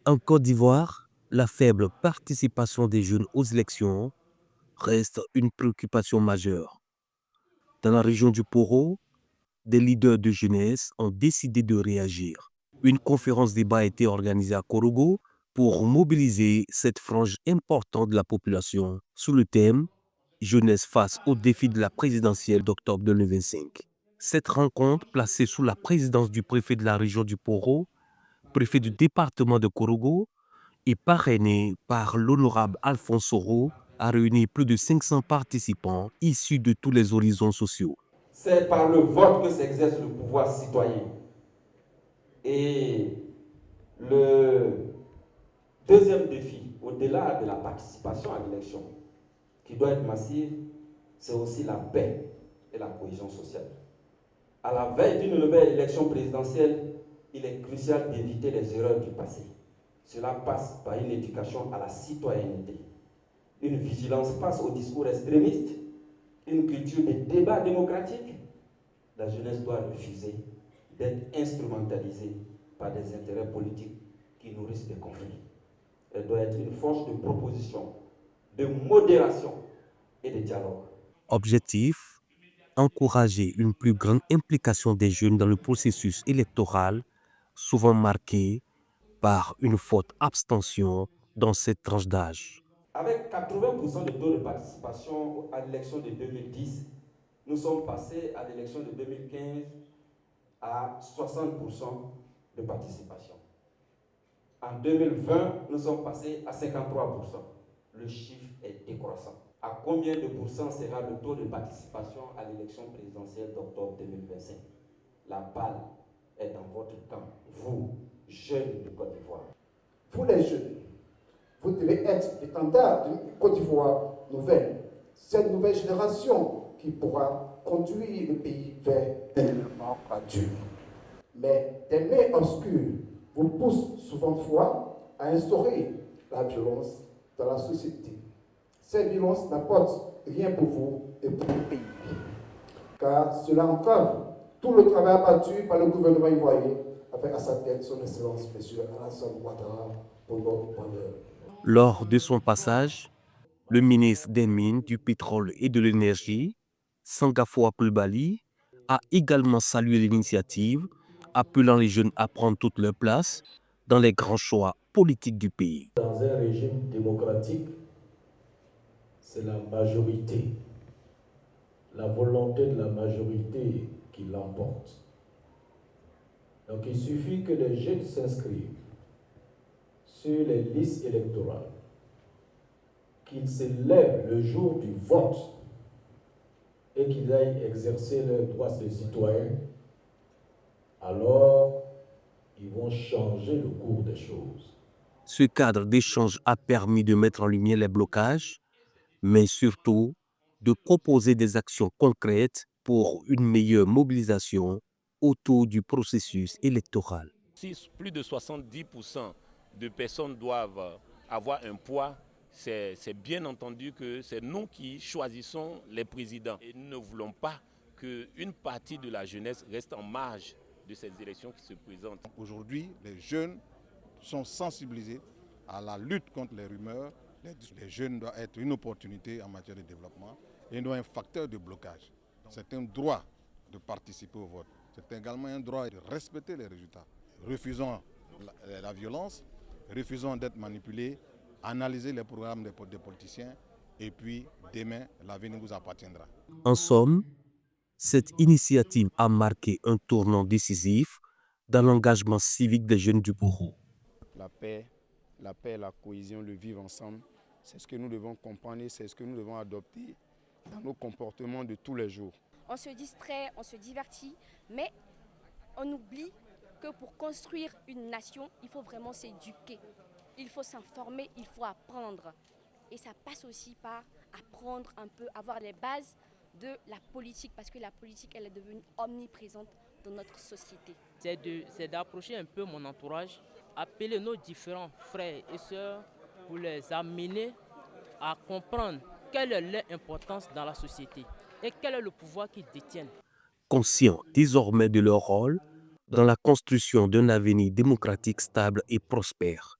En Côte d'Ivoire, la faible participation des jeunes aux élections reste une préoccupation majeure. Dans la région du Poro, des leaders de jeunesse ont décidé de réagir. Une conférence débat a été organisée à Korogo pour mobiliser cette frange importante de la population sous le thème Jeunesse face aux défis de la présidentielle d'octobre 2025. Cette rencontre, placée sous la présidence du préfet de la région du Poro, préfet du département de Korogo, et parrainée par l'honorable Alphonse Soro, a réuni plus de 500 participants issus de tous les horizons sociaux. C'est par le vote que s'exerce le pouvoir citoyen. Et le deuxième défi, au-delà de la participation à l'élection, qui doit être massive, c'est aussi la paix et la cohésion sociale. À la veille d'une nouvelle élection présidentielle, il est crucial d'éviter les erreurs du passé. Cela passe par une éducation à la citoyenneté, une vigilance face aux discours extrémistes, une culture de débat démocratique. La jeunesse doit refuser d'être instrumentalisée par des intérêts politiques qui nourrissent des conflits. Elle doit être une force de proposition, de modération et de dialogue. Objectif, encourager une plus grande implication des jeunes dans le processus électoral, souvent marqué par une forte abstention dans cette tranche d'âge. Avec 80% de taux de participation à l'élection de 2010, nous sommes passés à l'élection de 2015 à 60% de participation. En 2020, nous sommes passés à 53%. Le chiffre est décroissant. À combien de pourcents sera le taux de participation à l'élection présidentielle d'octobre 2025? La balle est dans votre camp, vous, jeunes de Côte d'Ivoire. Vous les jeunes, vous devez être les candidats d'une Côte d'Ivoire nouvelle. Cette nouvelle génération qui pourra conduire le pays vers un développement mature. Mais des mains obscures vous poussent souvent de fois à instaurer la violence dans la société. Cette violence n'apporte rien pour vous et pour le pays. Car cela entrave tout le travail abattu par le gouvernement ivoirien avec à sa tête son Excellence M. Alassane Ouattara pour notre bonheur. Lors de son passage, le ministre des Mines, du Pétrole et de l'Énergie, Sangafoua Coulibaly, a également salué l'initiative, appelant les jeunes à prendre toute leur place dans les grands choix politiques du pays. Dans un régime démocratique, c'est la majorité, la volonté de la majorité qui l'emporte. Donc il suffit que les jeunes s'inscrivent sur les listes électorales, qu'ils se lèvent le jour du vote et qu'ils aillent exercer leurs droits de citoyens, alors ils vont changer le cours des choses. Ce cadre d'échange a permis de mettre en lumière les blocages, mais surtout de proposer des actions concrètes pour une meilleure mobilisation autour du processus électoral. Si plus de 70% de personnes doivent avoir un poids, c'est bien entendu que c'est nous qui choisissons les présidents. Et nous ne voulons pas qu'une partie de la jeunesse reste en marge de ces élections qui se présentent. Aujourd'hui, les jeunes sont sensibilisés à la lutte contre les rumeurs. Les jeunes doivent être une opportunité en matière de développement et non un facteur de blocage. C'est un droit de participer au vote. C'est également un droit de respecter les résultats. Refusons la violence, refusons d'être manipulés, analysez les programmes des politiciens et puis demain, l'avenir vous appartiendra. En somme, cette initiative a marqué un tournant décisif dans l'engagement civique des jeunes du Poro. La paix, la cohésion, le vivre ensemble, c'est ce que nous devons comprendre et c'est ce que nous devons adopter dans nos comportements de tous les jours. On se distrait, on se divertit, mais on oublie que pour construire une nation, il faut vraiment s'éduquer. Il faut s'informer, il faut apprendre. Et ça passe aussi par apprendre un peu, avoir les bases de la politique, parce que la politique, elle est devenue omniprésente dans notre société. C'est d'approcher un peu mon entourage, appeler nos différents frères et sœurs pour les amener à comprendre quelle est leur importance dans la société et quel est le pouvoir qu'ils détiennent. Conscients désormais de leur rôle dans la construction d'un avenir démocratique stable et prospère.